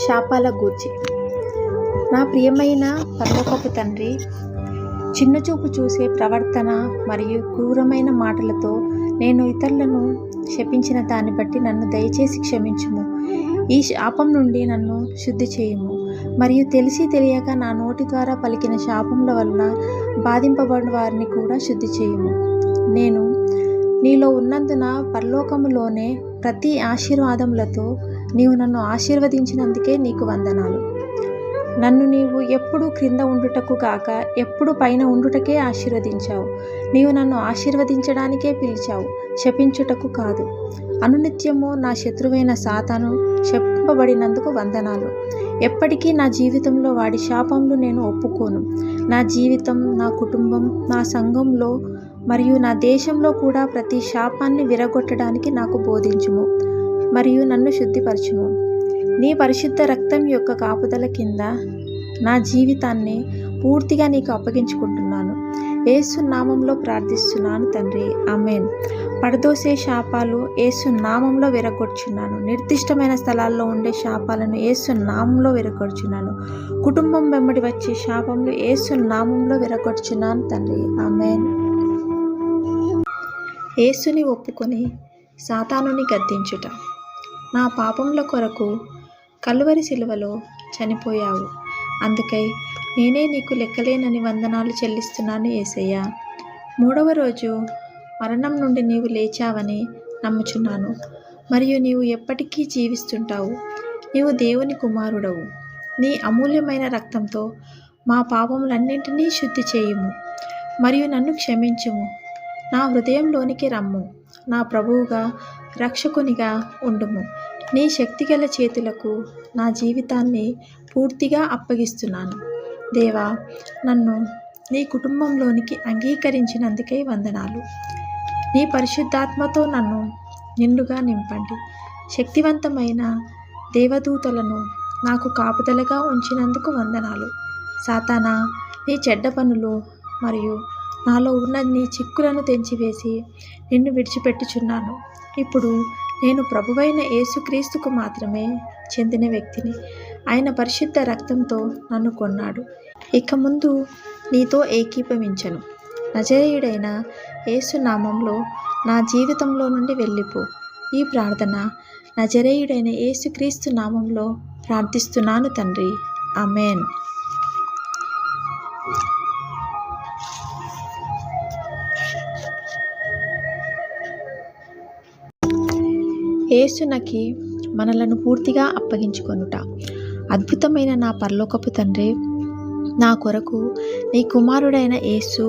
శాపాల గూర్చి. నా ప్రియమైన పరలోకపు తండ్రి, చిన్నచూపు చూసే ప్రవర్తన మరియు క్రూరమైన మాటలతో నేను ఇతరులను శపించిన దాన్ని బట్టి నన్ను దయచేసి క్షమించుము. ఈ శాపం నుండి నన్ను శుద్ధి చేయుము. మరియు తెలిసి తెలియక నా నోటి ద్వారా పలికిన శాపముల వలన బాధింపబడిన వారిని కూడా శుద్ధి చేయుము. నేను నీలో ఉన్నందున పరలోకములోనే ప్రతి ఆశీర్వాదములతో నీవు నన్ను ఆశీర్వదించినందుకే నీకు వందనాలు. నన్ను నీవు ఎప్పుడు క్రింద ఉండుటకు కాక ఎప్పుడు పైన ఉండుటకే ఆశీర్వదించావు. నీవు నన్ను ఆశీర్వదించడానికే పిలిచావు, శపించుటకు కాదు. అనునిత్యము నా శత్రువైన సాతాను శపింపబడినందుకు వందనాలు. ఎప్పటికీ నా జీవితంలో వాడి శాపములు నేను ఒప్పుకోను. నా జీవితం, నా కుటుంబం, నా సంఘంలో మరియు నా దేశంలో కూడా ప్రతి శాపాన్ని విరగొట్టడానికి నాకు బోధించుము మరియు నన్ను శుద్ధిపరచుము. నీ పరిశుద్ధ రక్తం యొక్క కాపుదల కింద నా జీవితాన్ని పూర్తిగా నీకు అప్పగించుకుంటున్నాను. యేసు నామంలో ప్రార్థిస్తున్నాను తండ్రి, ఆమేన్. పడదోసే శాపాలు యేసు నామంలో విరగొచ్చున్నాను. నిర్దిష్టమైన స్థలాల్లో ఉండే శాపాలను యేసు నామంలో విరగొచ్చున్నాను. కుటుంబం వెంబడి వచ్చే శాపములు యేసు నామంలో విరగొచ్చున్నాను తండ్రి, ఆమేన్. యేసుని ఒప్పుకొని సాతానుని గద్దించుట. నా పాపముల కొరకు కలువరి సిలువలో చనిపోయావు. అందుకై నేనే నీకు లెక్కలేనని వందనాలు చెల్లిస్తున్నాను యేసయ్యా. 3వ రోజు మరణం నుండి నీవు లేచావని నమ్ముచున్నాను. మరియు నీవు ఎప్పటికీ జీవిస్తుంటావు. నీవు దేవుని కుమారుడవు. నీ అమూల్యమైన రక్తంతో మా పాపములన్నింటినీ శుద్ధి చేయుము మరియు నన్ను క్షమించుము. నా హృదయంలోనికి రమ్ము. నా ప్రభువుగా, రక్షకునిగా ఉండుము. నీ శక్తిగల చేతులకు నా జీవితాన్ని పూర్తిగా అప్పగిస్తున్నాను. దేవా, నన్ను నీ కుటుంబంలోనికి అంగీకరించినందుకై వందనాలు. నీ పరిశుద్ధాత్మతో నన్ను నిండుగా నింపండి. శక్తివంతమైన దేవదూతలను నాకు కాపుదలగా ఉంచినందుకు వందనాలు. సాతానా, నీ చెడ్డ పనులు మరియు నాలో ఉన్న నీ చిక్కులను తెంచివేసి నిన్ను విడిచిపెట్టుచున్నాను. ఇప్పుడు నేను ప్రభువైన యేసుక్రీస్తుకు మాత్రమే చెందిన వ్యక్తిని. ఆయన పరిశుద్ధ రక్తంతో నన్ను కొన్నాడు. ఇక ముందు నీతో ఏకీభవించను. నజరేయుడైన యేసు నామంలో నా జీవితంలో నుండి వెళ్ళిపో. ఈ ప్రార్థన నజరేయుడైన యేసుక్రీస్తు నామంలో ప్రార్థిస్తున్నాను తండ్రి, ఆమేన్. యేసునకి మనలను పూర్తిగా అప్పగించుకొనుట. అద్భుతమైన నా పరలోకపు తండ్రి, నా కొరకు నీ కుమారుడైన యేసు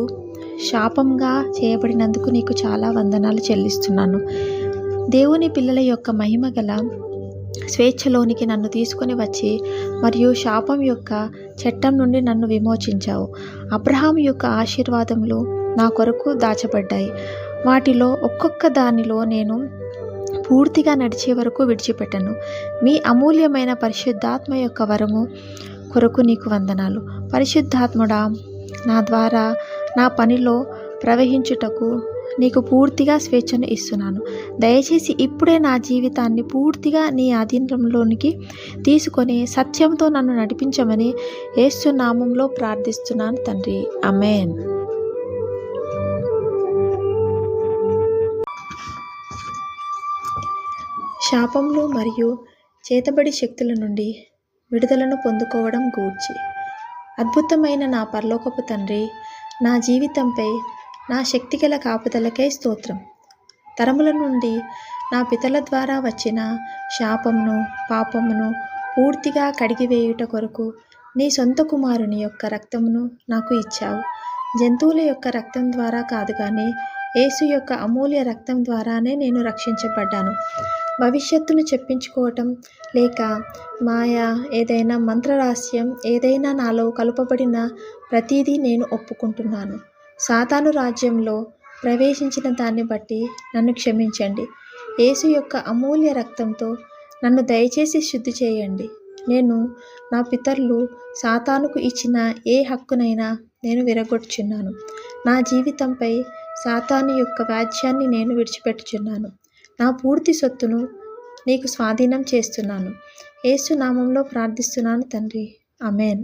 శాపంగా చేయబడినందుకు నీకు చాలా వందనాలు చెల్లిస్తున్నాను. దేవుని పిల్లల యొక్క మహిమ గల స్వేచ్ఛలోనికి నన్ను తీసుకొని వచ్చి మరియు శాపం యొక్క చట్టం నుండి నన్ను విమోచించావు. అబ్రహాము యొక్క ఆశీర్వాదములు నా కొరకు దాచబడ్డాయి. వాటిలో ఒక్కొక్క దానిలో నేను పూర్తిగా నడిచే వరకు విడిచిపెట్టను. మీ అమూల్యమైన పరిశుద్ధాత్మ యొక్క వరము కొరకు నీకు వందనాలు. పరిశుద్ధాత్ముడా, నా ద్వారా నా పనిలో ప్రవహించుటకు నీకు పూర్తిగా స్వేచ్ఛను ఇస్తున్నాను. దయచేసి ఇప్పుడే నా జీవితాన్ని పూర్తిగా నీ ఆధీనంలోనికి తీసుకొని సత్యంతో నన్ను నడిపించమని యేసు నామంలో ప్రార్థిస్తున్నాను తండ్రి, ఆమేన్. శాపములు మరియు చేతబడి శక్తుల నుండి విడుదలను పొందుకోవడం గూర్చి. అద్భుతమైన నా పరలోకపు తండ్రి, నా జీవితంపై నా శక్తిగల కాపుదలకై స్తోత్రం. తరముల నుండి నా పితల ద్వారా వచ్చిన శాపమును, పాపమును పూర్తిగా కడిగివేయుట కొరకు నీ సొంత కుమారుని యొక్క రక్తమును నాకు ఇచ్చావు. జంతువుల యొక్క రక్తం ద్వారా కాదు కానీ యేసు యొక్క అమూల్య రక్తం ద్వారానే నేను రక్షించబడ్డాను. భవిష్యత్తును చెప్పించుకోవటం లేక మాయ, ఏదైనా మంత్రరహస్యం, ఏదైనా నాలో కలుపబడిన ప్రతిదీ నేను ఒప్పుకుంటున్నాను. సాతాను రాజ్యంలో ప్రవేశించిన దాన్ని బట్టి నన్ను క్షమించండి. యేసు యొక్క అమూల్య రక్తంతో నన్ను దయచేసి శుద్ధి చేయండి. నేను నా పితరులు సాతానుకు ఇచ్చిన ఏ హక్కునైనా నేను విరగొట్టుచున్నాను. నా జీవితంపై సాతాను యొక్క వ్యాజ్యాన్ని నేను విడిచిపెట్టుచున్నాను. నా పూర్తి సొత్తును నీకు స్వాధీనం చేస్తున్నాను. యేసు నామంలో ప్రార్థిస్తున్నాను తండ్రి. ఆమేన్.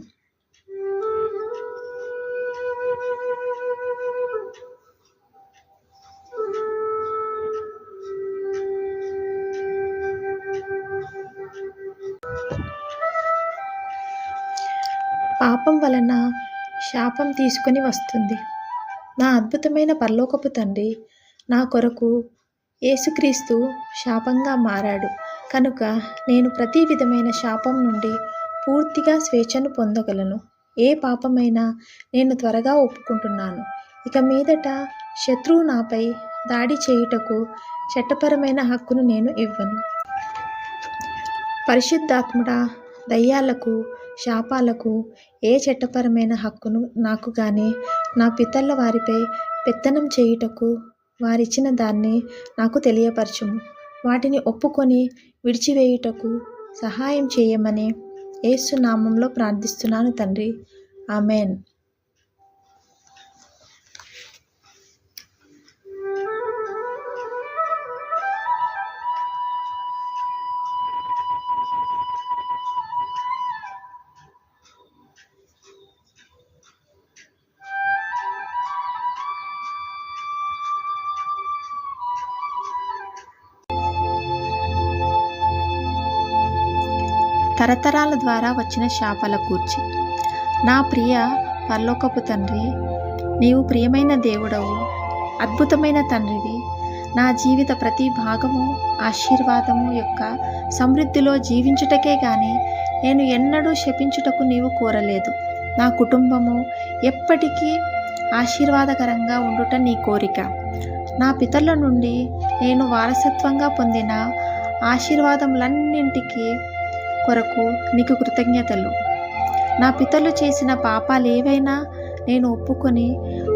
పాపం వలన శాపం తీసుకొని వస్తుంది. నా అద్భుతమైన పరలోకపు తండ్రి, నా కొరకు యేసుక్రీస్తు శాపంగా మారాడు కనుక నేను ప్రతి విధమైన శాపం నుండి పూర్తిగా స్వేచ్ఛను పొందగలను. ఏ పాపమైనా నేను త్వరగా ఒప్పుకుంటున్నాను. ఇక మీదట శత్రువు నాపై దాడి చేయుటకు చట్టపరమైన హక్కును నేను ఇవ్వను. పరిశుద్ధాత్ముడా, దయ్యాలకు, శాపాలకు ఏ చట్టపరమైన హక్కును నాకు గాని నా పితరుల వారిపై పెత్తనం చేయుటకు వారిచ్చిన దాన్ని నాకు తెలియపరచుము. వాటిని ఒప్పుకొని విడిచివేయుటకు సహాయం చేయమని యేసు నామంలో ప్రార్థిస్తున్నాను తండ్రి. ఆమేన్. తరతరాల ద్వారా వచ్చిన శాపాల గూర్చి. నా ప్రియ పరలోకపు తండ్రి, నీవు ప్రియమైన దేవుడవు, అద్భుతమైన తండ్రివి. నా జీవిత ప్రతి భాగము ఆశీర్వాదము యొక్క సమృద్ధిలో జీవించుటకే గాని నేను ఎన్నడూ శపించుటకు నీవు కోరలేదు. నా కుటుంబము ఎప్పటికీ ఆశీర్వాదకరంగా ఉండుట నీ కోరిక. నా పితరుల నుండి నేను వారసత్వంగా పొందిన ఆశీర్వాదములన్నింటికీ కొరకు నీకు కృతజ్ఞతలు. నా పితరులు చేసిన పాపాలు ఏవైనా నేను ఒప్పుకొని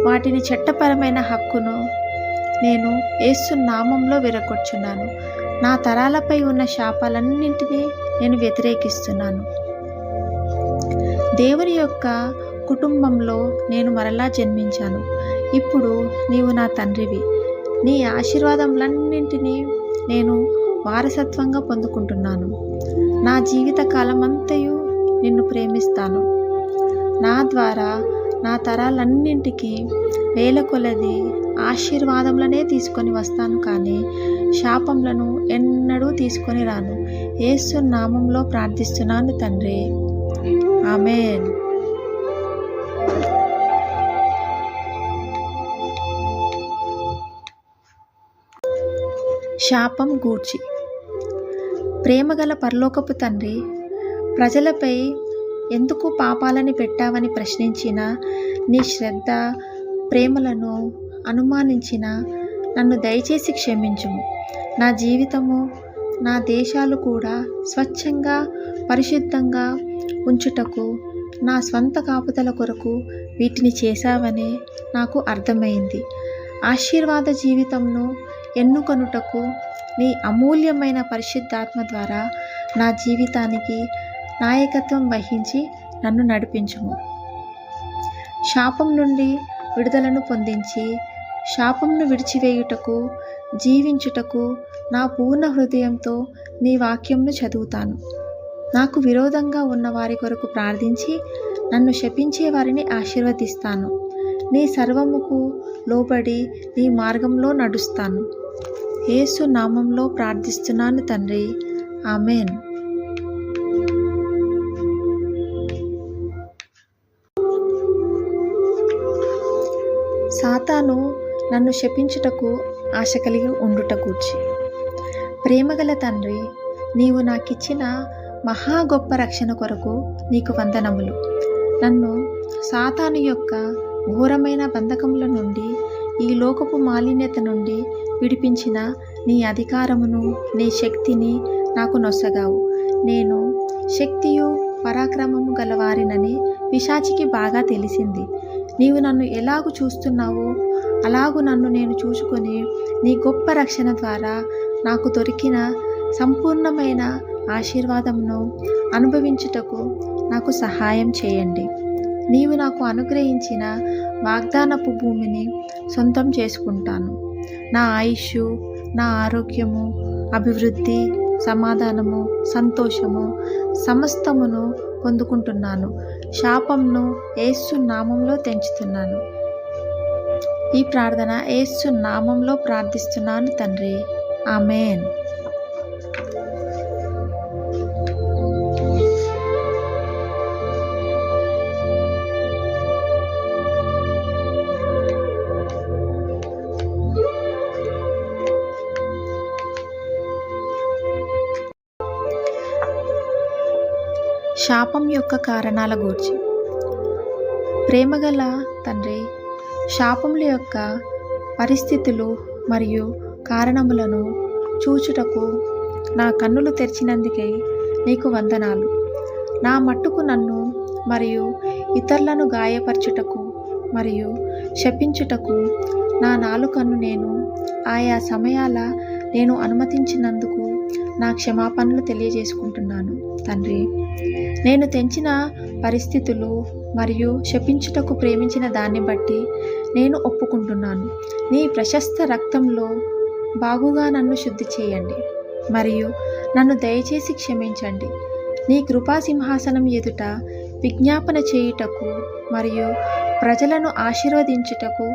వాటిని చట్టపరమైన హక్కును నేను యేసు నామంలో విరగొచ్చున్నాను. నా తరాలపై ఉన్న శాపాలన్నింటినీ నేను వ్యతిరేకిస్తున్నాను. దేవుని యొక్క కుటుంబంలో నేను మరలా జన్మించాను. ఇప్పుడు నీవు నా తండ్రివి. నీ ఆశీర్వాదములన్నింటినీ నేను వారసత్వంగా పొందుకుంటున్నాను. నా జీవిత కాలమంతయు నిన్ను ప్రేమిస్తాను. నా ద్వారా నా తరాలన్నింటికి వేల కొలది ఆశీర్వాదములనే తీసుకొని వస్తాను, కానీ శాపములను ఎన్నడూ తీసుకొని రాను. యేసు నామంలో ప్రార్థిస్తున్నాను తండ్రి. ఆమేన్. శాపం గూర్చి. ప్రేమగల పరలోకపు తండ్రి, ప్రజలపై ఎందుకు పాపాలని పెట్టావని ప్రశ్నించిన, నీ శ్రద్ధ ప్రేమలను అనుమానించిన నన్ను దయచేసి క్షమించుము. నా జీవితము, నా దేశాలు కూడా స్వచ్ఛంగా పరిశుద్ధంగా ఉంచుటకు నా స్వంత కాపుదల కొరకు వీటిని చేశావని నాకు అర్థమైంది. ఆశీర్వాద జీవితంను ఎన్నుకొనుటకు నీ అమూల్యమైన పరిశుద్ధాత్మ ద్వారా నా జీవితానికి నాయకత్వం వహించి నన్ను నడిపించుము. శాపం నుండి విడుదలను పొందించి శాపంను విడిచివేయుటకు, జీవించుటకు నా పూర్ణ హృదయంతో నీ వాక్యంను చదువుతాను. నాకు విరోధంగా ఉన్న వారి కొరకు ప్రార్థించి నన్ను శపించే వారిని ఆశీర్వదిస్తాను. నీ సర్వముకు లోబడి నీ మార్గంలో నడుస్తాను. యేసు నామంలో ప్రార్థిస్తున్నాను తండ్రి. ఆమేన్. సాతాను నన్ను శపించుటకు ఆశ కలిగి ఉండుట గూర్చి. ప్రేమగల తండ్రి, నీవు నాకిచ్చిన మహా గొప్ప రక్షణ కొరకు నీకు వందనములు. నన్ను సాతాను యొక్క ఘోరమైన బంధకముల నుండి, ఈ లోకపు మాలిన్యత నుండి విడిపించిన నీ అధికారమును, నీ శక్తిని నాకు నొసగావు. నేను శక్తియు పరాక్రమము గలవారినని పిశాచికి బాగా తెలిసింది. నీవు నన్ను ఎలాగు చూస్తున్నావో అలాగు నన్ను నేను చూసుకొని నీ గొప్ప రక్షణ ద్వారా నాకు దొరికిన సంపూర్ణమైన ఆశీర్వాదమును అనుభవించుటకు నాకు సహాయం చేయండి. నీవు నాకు అనుగ్రహించిన వాగ్దానపు భూమిని సొంతం చేసుకుంటాను. నా ఆయుష్షు, నా ఆరోగ్యము, అభివృద్ధి, సమాధానము, సంతోషము సమస్తమును పొందుకుంటున్నాను. శాపంను యేసు నామంలో తెంచుతున్నాను. ఈ ప్రార్థన యేసు నామంలో ప్రార్థిస్తున్నాను తండ్రి. ఆమేన్. శాపం యొక్క కారణాల గూర్చి. ప్రేమగల తండ్రి, శాపముల యొక్క పరిస్థితులు మరియు కారణములను చూచుటకు నా కన్నులు తెరిచినందుకై నీకు వందనాలు. నా మట్టుకు నన్ను మరియు ఇతరులను గాయపరచుటకు మరియు శపించుటకు నా నాలుకను నేను ఆయా సమయాల నేను అనుమతించినందుకు నా క్షమాపణలు తెలియజేసుకుంటున్నాను తండ్రి. నేను తెంచిన పరిస్థితులు మరియు శపించుటకు ప్రేమించిన దాన్ని బట్టి నేను ఒప్పుకుంటున్నాను. నీ ప్రశస్త రక్తంలో బాగుగా నన్ను శుద్ధి చేయండి మరియు నన్ను దయచేసి క్షమించండి. నీ కృపా సింహాసనం ఎదుట విజ్ఞాపన చేయుటకు మరియు ప్రజలను ఆశీర్వదించుటకు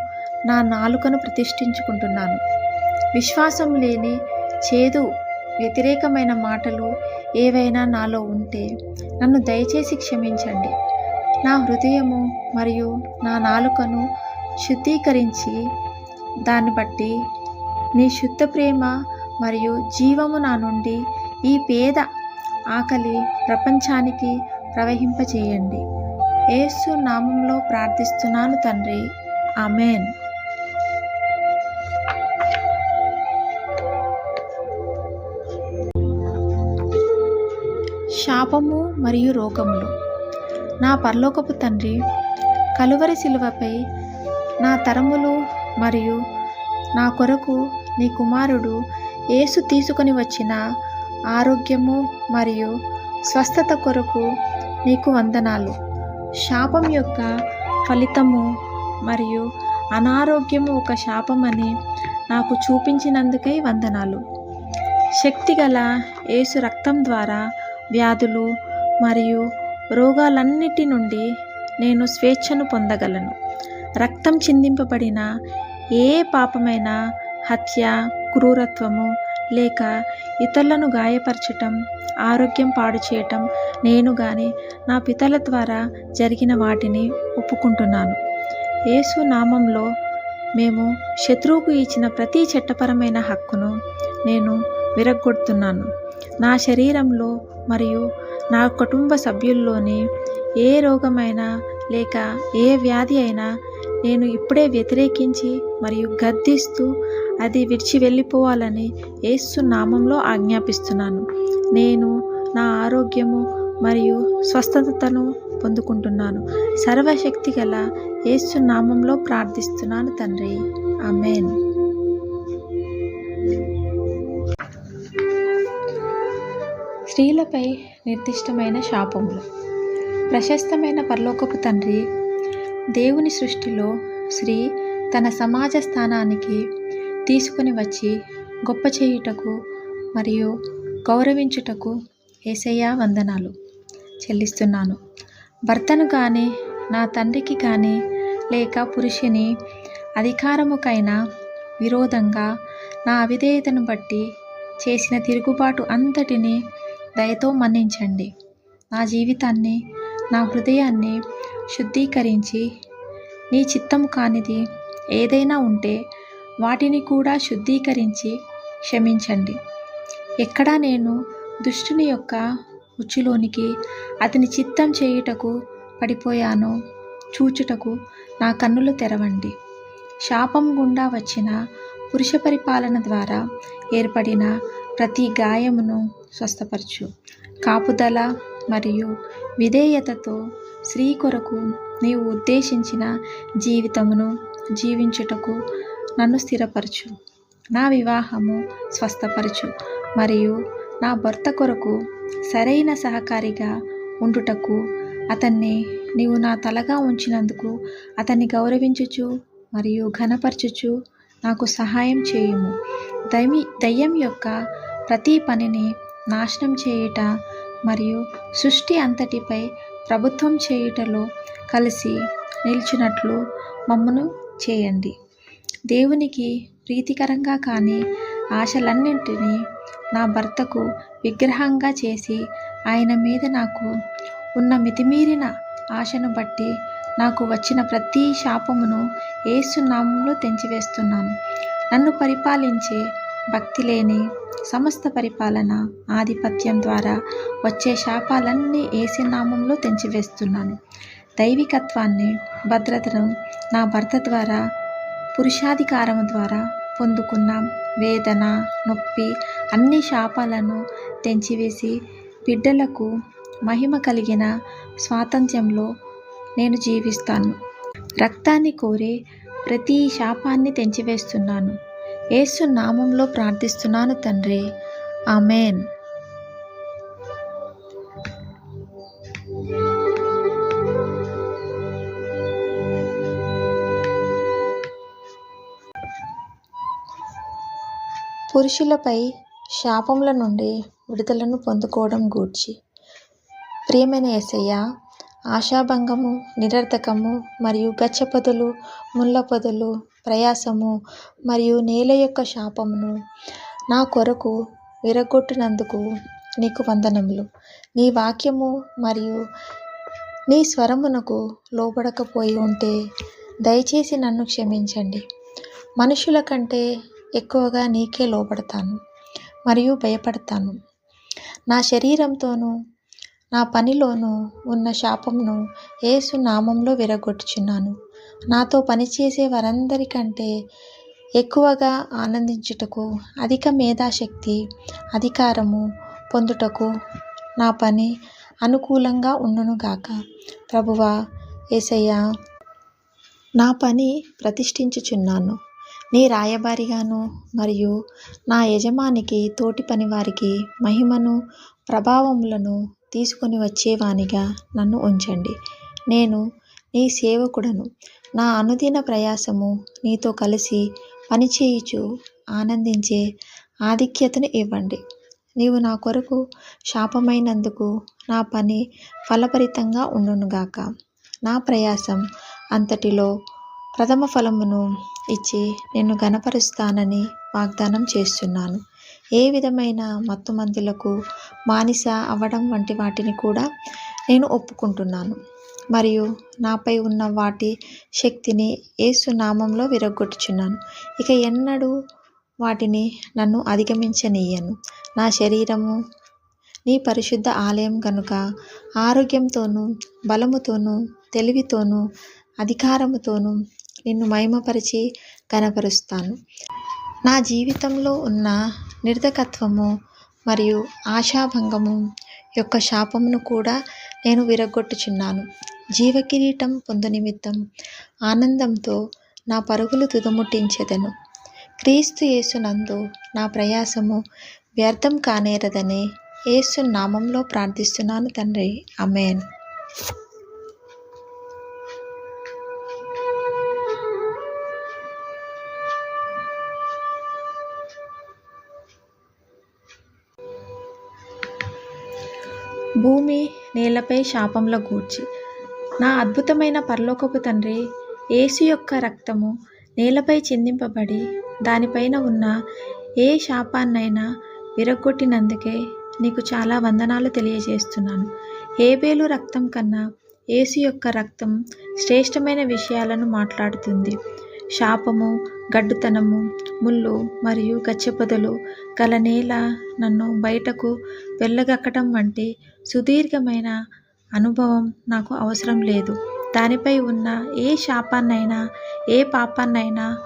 నా నాలుకను ప్రతిష్ఠించుకుంటున్నాను. విశ్వాసం లేని చేదు వ్యతిరేకమైన మాటలు ఏవైనా నాలో ఉంటే నన్ను దయచేసి క్షమించండి. నా హృదయము మరియు నా నాలుకను శుద్ధీకరించి దాన్ని బట్టి నీ శుద్ధ ప్రేమ మరియు జీవము నా నుండి ఈ పేద ఆకలి ప్రపంచానికి ప్రవహింపచేయండి. యేసు నామంలో ప్రార్థిస్తున్నాను తండ్రి. ఆమేన్. శాపము మరియు రోగములు. నా పరలోకపు తండ్రి, కలువరి శిలువపై నా తరములు మరియు నా కొరకు నీ కుమారుడు యేసు తీసుకొని వచ్చిన ఆరోగ్యము మరియు స్వస్థత కొరకు నీకు వందనాలు. శాపం యొక్క ఫలితము మరియు అనారోగ్యము ఒక శాపమని నాకు చూపించినందుకై వందనాలు. శక్తిగల యేసు రక్తం ద్వారా వ్యాధులు మరియు రోగాలన్నిటి నుండి నేను స్వేచ్ఛను పొందగలను. రక్తం చిందింపబడిన ఏ పాపమైన హత్య, క్రూరత్వము లేక ఇతరులను గాయపరచటం, ఆరోగ్యం పాడు చేయటం నేను కానీ నా పితల ద్వారా జరిగిన వాటిని ఒప్పుకుంటున్నాను. యేసు నామంలో మేము శత్రువుకు ఇచ్చిన ప్రతి చట్టపరమైన హక్కును నేను విరగ్గొడుతున్నాను. నా శరీరంలో మరియు నా కుటుంబ సభ్యుల్లోని ఏ రోగమైనా లేక ఏ వ్యాధి అయినా నేను ఇప్పుడే వ్యతిరేకించి మరియు గద్దిస్తూ అది విడిచి వెళ్ళిపోవాలని యేసు నామంలో ఆజ్ఞాపిస్తున్నాను. నేను నా ఆరోగ్యము మరియు స్వస్థతను పొందుకుంటున్నాను. సర్వశక్తి గల యేసు నామంలో ప్రార్థిస్తున్నాను తండ్రి. ఆమేన్. స్త్రీలపై నిర్దిష్టమైన శాపములు. ప్రశస్తమైన పరలోకపు తండ్రి, దేవుని సృష్టిలో స్త్రీ తన సమాజ స్థానానికి తీసుకుని వచ్చి గొప్ప చేయుటకు మరియు గౌరవించుటకు యేసయ్యా వందనాలు చెల్లిస్తున్నాను. భర్తను కానీ నా తండ్రికి కానీ లేక పురుషుని అధికారముకైనా విరోధంగా నా అవిధేయతను బట్టి చేసిన తిరుగుబాటు అంతటిని దయతో మన్నించండి. నా జీవితాన్ని, నా హృదయాన్ని శుద్ధీకరించి నీ చిత్తము కానిది ఏదైనా ఉంటే వాటిని కూడా శుద్ధీకరించి క్షమించండి. ఎక్కడా నేను దుష్టుని యొక్క ఉచ్చులోనికి అతని చిత్తం చేయుటకు పడిపోయానో చూచుటకు నా కన్నులు తెరవండి. శాపం గుండా వచ్చిన పురుష పరిపాలన ద్వారా ఏర్పడిన ప్రతి గాయమును స్వస్థపరచు. కాపుదల మరియు విధేయతతో స్త్రీ కొరకు నీవు ఉద్దేశించిన జీవితమును జీవించుటకు నన్ను స్థిరపరచు. నా వివాహము స్వస్థపరచు మరియు నా భర్త కొరకు సరైన సహకారిగా ఉండుటకు అతన్ని నీవు నా తలగా ఉంచినందుకు అతన్ని గౌరవించుచు మరియు ఘనపరచుచు నాకు సహాయం చేయుము. దయ్యం యొక్క ప్రతి పనిని నాశనం చేయుట మరియు సృష్టి అంతటిపై ప్రభుత్వం చేయుటలో కలిసి నిలిచినట్లు మమ్మను చేయండి. దేవునికి ప్రీతికరంగా కాని ఆశలన్నింటినీ నా భర్తకు విగ్రహంగా చేసి ఆయన మీద నాకు ఉన్న మితిమీరిన ఆశను బట్టి నాకు వచ్చిన ప్రతి శాపమును యేసు నామములో తెంచివేస్తున్నాను. నన్ను పరిపాలించే భక్తి లేని సమస్త పరిపాలన ఆధిపత్యం ద్వారా వచ్చే శాపాలన్నీ యేసు నామంలో తెంచివేస్తున్నాను. దైవికత్వాన్ని, భద్రతను నా భర్త ద్వారా, పురుషాధికారము ద్వారా పొందుకున్న వేదన, నొప్పి అన్ని శాపాలను తెంచివేసి బిడ్డలకు మహిమ కలిగిన స్వాతంత్ర్యంలో నేను జీవిస్తాను. రక్తాన్ని కోరే ప్రతి శాపాన్ని తెంచివేస్తున్నాను. యేసు నామంలో ప్రార్థిస్తున్నాను తండ్రి. ఆమేన్. పురుషులపై శాపముల నుండి విడుదలను పొందుకోవడం గూర్చి. ప్రియమైన యేసయ్యా, ఆశాభంగము, నిరర్థకము మరియు గచ్చపొదలు, ముళ్ళ పొదలు, ప్రయాసము మరియు నేల యొక్క శాపమును నా కొరకు విరగొట్టినందుకు నీకు వందనములు. నీ వాక్యము మరియు నీ స్వరమునకు లోబడకపోయి ఉంటే దయచేసి నన్ను క్షమించండి. మనుషుల కంటే ఎక్కువగా నీకే లోబడతాను మరియు భయపడతాను. నా శరీరంతోనూ నా పనిలోనూ ఉన్న శాపమును యేసు నామంలో విరగొట్టుచున్నాను. నాతో పనిచేసే వారందరికంటే ఎక్కువగా ఆనందించుటకు, అధిక మేధాశక్తి, అధికారము పొందుటకు నా పని అనుకూలంగా ఉండునుగాక. ప్రభువా యేసయ్యా, నా పని ప్రతిష్ఠించుచున్నాను. నీ రాయబారిగాను మరియు నా యజమానికి తోటి పనివారికి మహిమను, ప్రభావములను తీసుకొని వచ్చేవానిగా నన్ను ఉంచండి. నేను నీ సేవకుడను. నా అనుదిన ప్రయాసము నీతో కలిసి పనిచేయుచు ఆనందించే ఆధిక్యతను ఇవ్వండి. నీవు నా కొరకు శాపమైనందుకు నా పని ఫలభరితంగా ఉండునుగాక. నా ప్రయాసం అంతటిలో ప్రథమ ఫలమును ఇచ్చి నిన్ను ఘనపరుస్తానని వాగ్దానం చేస్తున్నాను. ఏ విధమైన మత్తుమందులకు బానిస అవ్వడం వంటి వాటిని కూడా నేను ఒప్పుకుంటున్నాను మరియు నాపై ఉన్న వాటి శక్తిని యేసు నామంలో విరగొట్టుచున్నాను. ఇక ఎన్నడూ వాటిని నన్ను అధిగమించనీయను. నా శరీరము నీ పరిశుద్ధ ఆలయం గనుక ఆరోగ్యంతోనూ, బలముతోనూ, తెలివితోనూ, అధికారముతోనూ నిన్ను మహిమపరిచి ఘనపరుస్తాను. నా జీవితంలో ఉన్న నిర్ధకత్వము మరియు ఆశాభంగము యొక్క శాపమును కూడా నేను విరగొట్టుచున్నాను. జీవకిరీటం పొందు నిమిత్తం ఆనందంతో నా పరుగులు తుదముట్టించెదను. క్రీస్తు యేసునందు నా ప్రయాసము వ్యర్థం కానేరదని యేసు నామంలో ప్రార్థిస్తున్నాను తండ్రి. ఆమేన్. భూమి నేలపై శాపముల గూర్చి. నా అద్భుతమైన పరలోకపు తండ్రి, యేసు యొక్క రక్తము నేలపై చిందింపబడి దానిపైన ఉన్న ఏ శాపాన్నైనా విరగొట్టినందుకే నీకు చాలా వందనాలు తెలియజేస్తున్నాను. హేబేలు రక్తం కన్నా యేసు యొక్క రక్తం శ్రేష్టమైన విషయాలను మాట్లాడుతుంది. శాపము, గడ్డుతనము, ముళ్ళు మరియు గచ్చపొదలు గల నేల నన్ను బయటకు వెళ్ళగక్కటం వంటి సుదీర్ఘమైన అనుభవం నాకు అవసరం లేదు. దానిపై ఉన్న ఏ శాపాన్నైనా, ఏ పాపాన్నైనా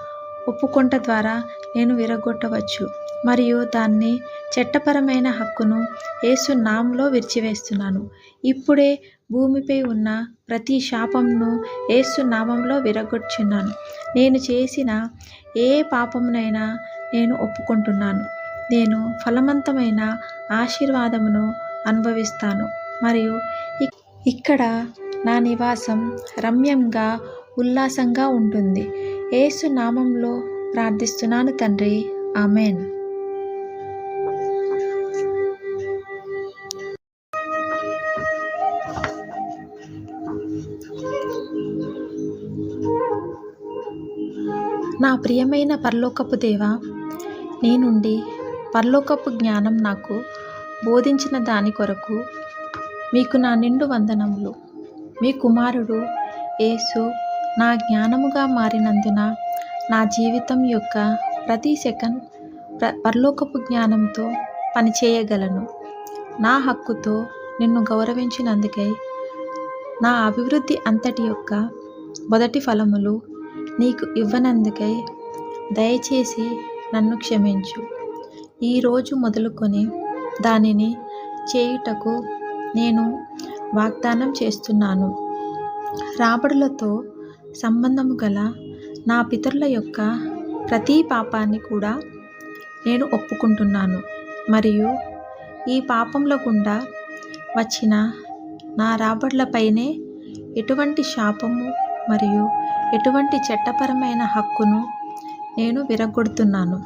ఒప్పుకొనుట ద్వారా నేను విరగొట్టవచ్చు మరియు దాన్ని చట్టపరమైన హక్కును యేసు నామంలో విరిచివేస్తున్నాను. ఇప్పుడే భూమిపై ఉన్న ప్రతి శాపమును యేసు నామంలో విరగొట్టుచున్నాను. నేను చేసిన ఏ పాపమునైనా నేను ఒప్పుకుంటున్నాను. నేను ఫలవంతమైన ఆశీర్వాదమును అనుభవిస్తాను మరియు ఇక్కడ నా నివాసం రమ్యంగా, ఉల్లాసంగా ఉంటుంది. యేసు నామంలో ప్రార్థిస్తున్నాను తండ్రి. ఆమేన్. నా ప్రియమైన పరలోకపు దేవా, నీ నుండి పరలోకపు జ్ఞానం నాకు బోధించిన దాని కొరకు మీకు నా నిండు వందనములు. మీ కుమారుడు యేసు నా జ్ఞానముగా మారినందున నా జీవితం యొక్క ప్రతి సెకండ్ పరలోకపు జ్ఞానంతో పనిచేయగలను. నా హక్కుతో నిన్ను గౌరవించినందుకై నా అభివృద్ధి అంతటి యొక్క మొదటి ఫలములు నీకు ఇవ్వనందుకై దయచేసి నన్ను క్షమించు. ఈరోజు మొదలుకొని దానిని చేయుటకు నేను వాగ్దానం చేస్తున్నాను. రాబడులతో సంబంధము గల నా పితరుల యొక్క ప్రతి పాపాన్ని కూడా నేను ఒప్పుకుంటున్నాను మరియు ఈ పాపంలో గుండా వచ్చిన నా రాబడులపైనే ఎటువంటి శాపము మరియు ఎటువంటి చట్టపరమైన హక్కును నేను విరగొడుతున్నాను.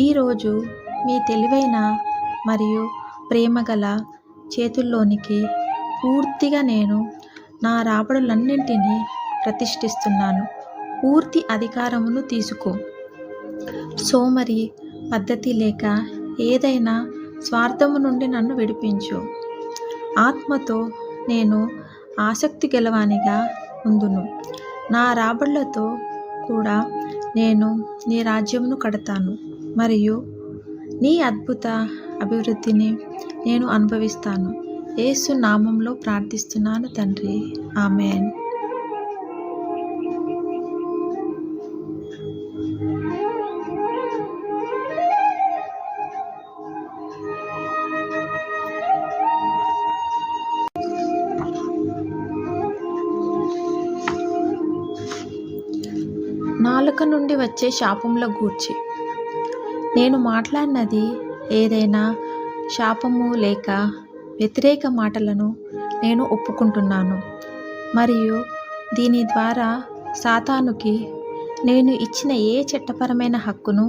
ఈరోజు మీ తెలివైన మరియు ప్రేమగల చేతుల్లోనికి పూర్తిగా నేను నా రాబడులన్నింటినీ ప్రతిష్ఠిస్తున్నాను. పూర్తి అధికారమును తీసుకో. సోమరి పద్ధతి లేక ఏదైనా స్వార్థము నుండి నన్ను విడిపించు. ఆత్మతో నేను ఆసక్తి గలవానిగా ఉందును. నా రాబడులతో కూడా నేను నీ రాజ్యమును కడతాను మరియు నీ అద్భుత అభివృద్ధిని నేను అనుభవిస్తాను. యేసు నామంలో ప్రార్థిస్తున్నాను తండ్రి, ఆమేన్. నాలుక నుండి వచ్చే శాపముల గూర్చి. నేను మాట్లాడినది ఏదైనా శాపము లేక వ్యతిరేక మాటలను నేను ఒప్పుకుంటున్నాను మరియు దీని ద్వారా సాతానుకి నేను ఇచ్చిన ఏ చట్టపరమైన హక్కును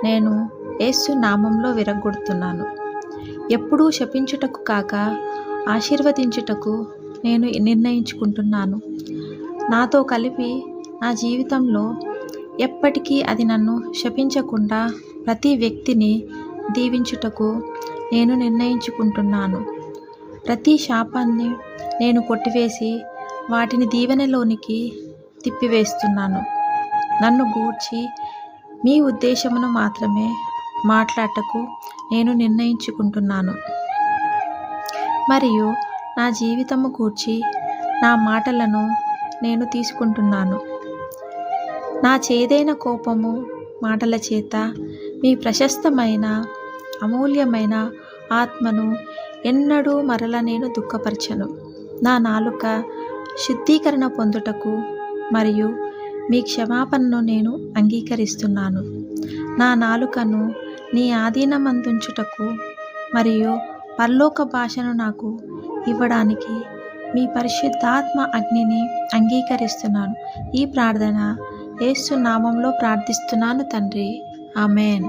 నేను యేసు నామంలో విరగొడుతున్నాను. ఎప్పుడూ శపించుటకు కాక ఆశీర్వదించుటకు నేను నిర్ణయించుకుంటున్నాను. నాతో కలిపి నా జీవితంలో ఎప్పటికీ అది నన్ను శపించకుండా ప్రతి వ్యక్తిని దీవించుటకు నేను నిర్ణయించుకుంటున్నాను. ప్రతి శాపాన్ని నేను కొట్టివేసి వాటిని దీవెనలోనికి తిప్పివేస్తున్నాను. నన్ను గూర్చి మీ ఉద్దేశమును మాత్రమే మాట్లాడటకు నేను నిర్ణయించుకుంటున్నాను మరియు నా జీవితము గూర్చి నా మాటలను నేను తీసుకుంటున్నాను. నా చేదైన కోపము మాటల చేత మీ ప్రశస్తమైన అమూల్యమైన ఆత్మను ఎన్నడూ మరల నేను దుఃఖపరచను. నా నాలుక శుద్ధీకరణ పొందుటకు మరియు మీ క్షమాపణను నేను అంగీకరిస్తున్నాను. నా నాలుకను నీ ఆధీనమందుంచుటకు మరియు పరలోక భాషను నాకు ఇవ్వడానికి మీ పరిశుద్ధాత్మ అగ్నిని అంగీకరిస్తున్నాను. ఈ ప్రార్థన యేసు నామంలో ప్రార్థిస్తున్నాను తండ్రి, ఆమేన్.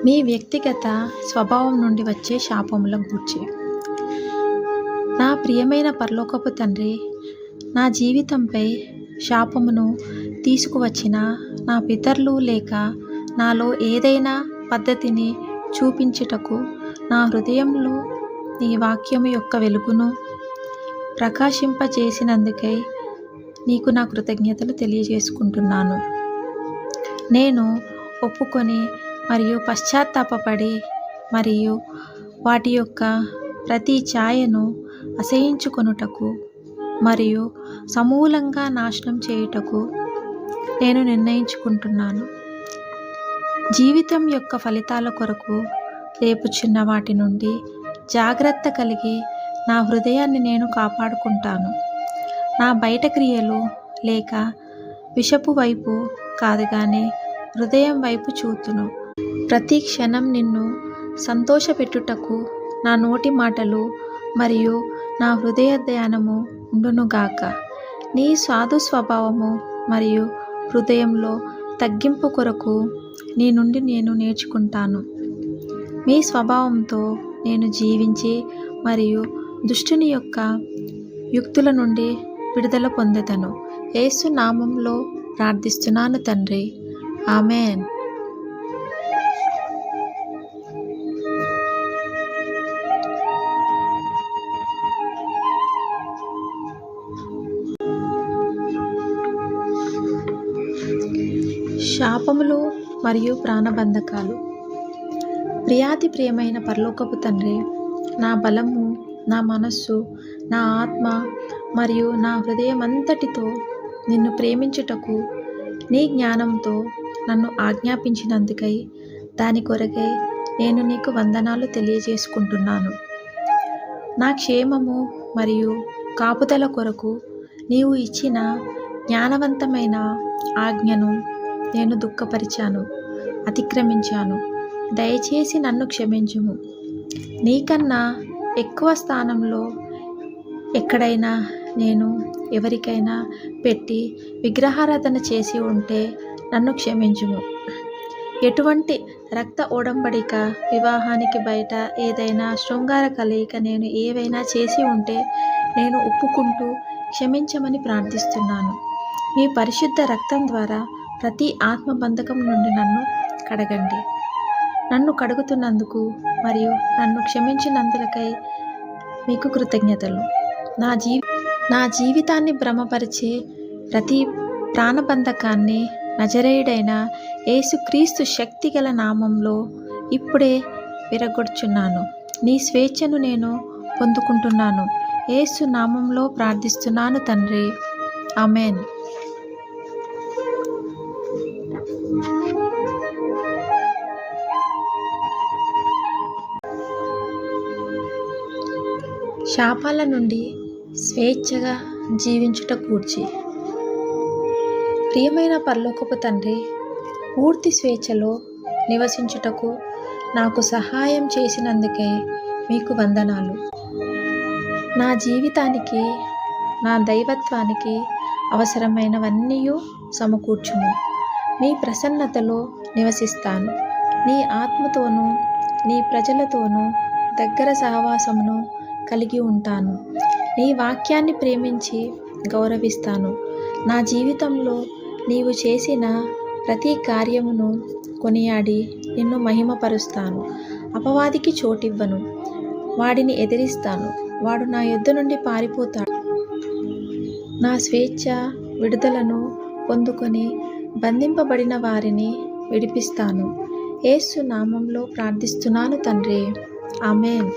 మీ వ్యక్తిగత స్వభావం నుండి వచ్చే శాపముల గూర్చి. నా ప్రియమైన పరలోకపు తండ్రి, నా జీవితంపై శాపమును తీసుకువచ్చిన నా పితరులు లేక నాలో ఏదైనా పద్ధతిని చూపించుటకు నా హృదయంలో నీ వాక్యము యొక్క వెలుగును ప్రకాశింపజేసినందుకై నీకు నా కృతజ్ఞతలు తెలియజేసుకుంటున్నాను. నేను ఒప్పుకొని మరియు పశ్చాత్తాపపడి మరియు వాటి యొక్క ప్రతి ఛాయను అసహించుకొనుటకు మరియు సమూలంగా నాశనం చేయుటకు నేను నిర్ణయించుకుంటున్నాను. జీవితం యొక్క ఫలితాల కొరకు రేపుచున్న వాటి నుండి జాగ్రత్త కలిగి నా హృదయాన్ని నేను కాపాడుకుంటాను. నా బయట క్రియలు లేక విషపు వైపు కాదు కానీ హృదయం వైపు చూతును. ప్రతి క్షణం నిన్ను సంతోషపెట్టుటకు నా నోటి మాటలు మరియు నా హృదయ ధ్యానము ఉండునుగాక. నీ సాధు స్వభావము మరియు హృదయంలో తగ్గింపు కొరకు నీ నుండి నేను నేర్చుకుంటాను. మీ స్వభావంతో నేను జీవించి మరియు దుష్టుని యొక్క యుక్తుల నుండి విడుదల పొందెదను. యేసు నామంలో ప్రార్థిస్తున్నాను తండ్రి. ఆమేన్. శాపములు మరియు ప్రాణబంధకాలు. ప్రియాతి ప్రియమైన పరలోకపు తండ్రి, నా బలము, నా మనస్సు, నా ఆత్మ మరియు నా హృదయమంతటితో నిన్ను ప్రేమించుటకు నీ జ్ఞానంతో నన్ను ఆజ్ఞాపించినందుకై దాని కొరకై నేను నీకు వందనాలు తెలియజేసుకుంటున్నాను. నా క్షేమము మరియు కాపుదల కొరకు నీవు ఇచ్చిన జ్ఞానవంతమైన ఆజ్ఞను నేను దుఃఖపరిచాను, అతిక్రమించాను. దయచేసి నన్ను క్షమించుము. నీకన్నా ఎక్కువ స్థానంలో ఎక్కడైనా నేను ఎవరికైనా పెట్టి విగ్రహారాధన చేసి ఉంటే నన్ను క్షమించుము. ఎటువంటి రక్త ఒడంబడిక, వివాహానికి బయట ఏదైనా శృంగార కలయిక నేను ఏవైనా చేసి ఉంటే నేను ఒప్పుకుంటూ క్షమించమని ప్రార్థిస్తున్నాను. మీ పరిశుద్ధ రక్తం ద్వారా ప్రతి ఆత్మబంధకం నుండి నన్ను కడగండి. నన్ను కడుగుతున్నందుకు మరియు నన్ను క్షమించినందులకై మీకు కృతజ్ఞతలు. నా జీవితాన్ని భ్రమపరిచే ప్రతి ప్రాణబంధకాన్ని నజరేయుడైన యేసుక్రీస్తు శక్తిగల నామంలో ఇప్పుడే విరగొడుచున్నాను. నీ స్వేచ్ఛను నేను పొందుకుంటున్నాను. యేసు నామంలో ప్రార్థిస్తున్నాను తండ్రి. ఆమేన్. శాపాల నుండి స్వేచ్ఛగా జీవించుట గూర్చి. ప్రియమైన పరలోకపు తండ్రి, పూర్తి స్వేచ్ఛలో నివసించుటకు నాకు సహాయం చేసినందుకై మీకు వందనాలు. నా జీవితానికి, నా దైవత్వానికి అవసరమైనవన్నీ సమకూర్చుము. మీ ప్రసన్నతలో నివసిస్తాను. నీ ఆత్మతోనూ నీ ప్రజలతోనూ దగ్గర సహవాసమును కలిగి ఉంటాను. నీ వాక్యాన్ని ప్రేమించి గౌరవిస్తాను. నా జీవితంలో నీవు చేసిన ప్రతి కార్యమును కొనియాడి నిన్ను మహిమపరుస్తాను. అపవాదికి చోటివ్వను. వాడిని ఎదిరిస్తాను. వాడు నా యొద్ద నుండి పారిపోతాడు. నా స్వేచ్ఛ, విడుదలను పొందుకొని బంధింపబడిన వారిని విడిపిస్తాను. యేసు నామంలో ప్రార్థిస్తున్నాను తండ్రి. ఆమేన్.